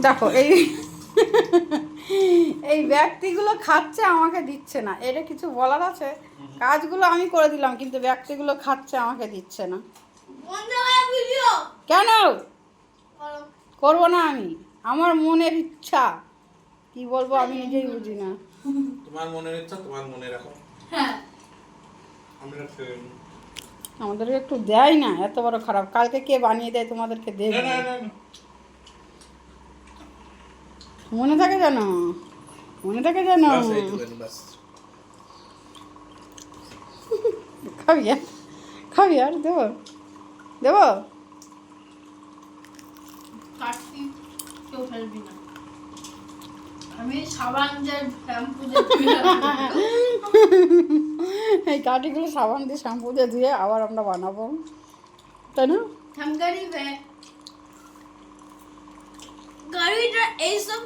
দেখো এই এই ব্যক্তিগুলো খাচ্ছে আমাকে দিচ্ছে না, এটা কিছু বলার আছে? কাজগুলো আমি করে দিলাম কিন্তু ব্যক্তিগুলো খাচ্ছে আমাকে দিচ্ছে না কেন? করবো না আমি, আমার মনের ইচ্ছা, কি বলবো আমি নিজেই বুঝি না। তোমার মনের ইচ্ছা তোমার মনে রাখো। হ্যাঁ আমরা খেয়ে- আমাদেরকে একটু দেয় না, এত বড় খারাপ। কালকে কে বানিয়ে দেয় তোমাদেরকে না দেবে? না না না। মনে থাকে জানো, মনে থাকে জানো। বাস এইটুকুনি, বাস। খাবি আর, খাবি আর দেবো, দেবো। কাটছি কেউ ফেলবি না, আমি সাবান যে শ্যাম্পু দিয়ে এই কাঠিগুলো সাবান দিয়ে শ্যাম্পু দিয়ে ধুয়ে আবার আমরা বানাবো, তাই না? हम गरीब है, गरीब এইসব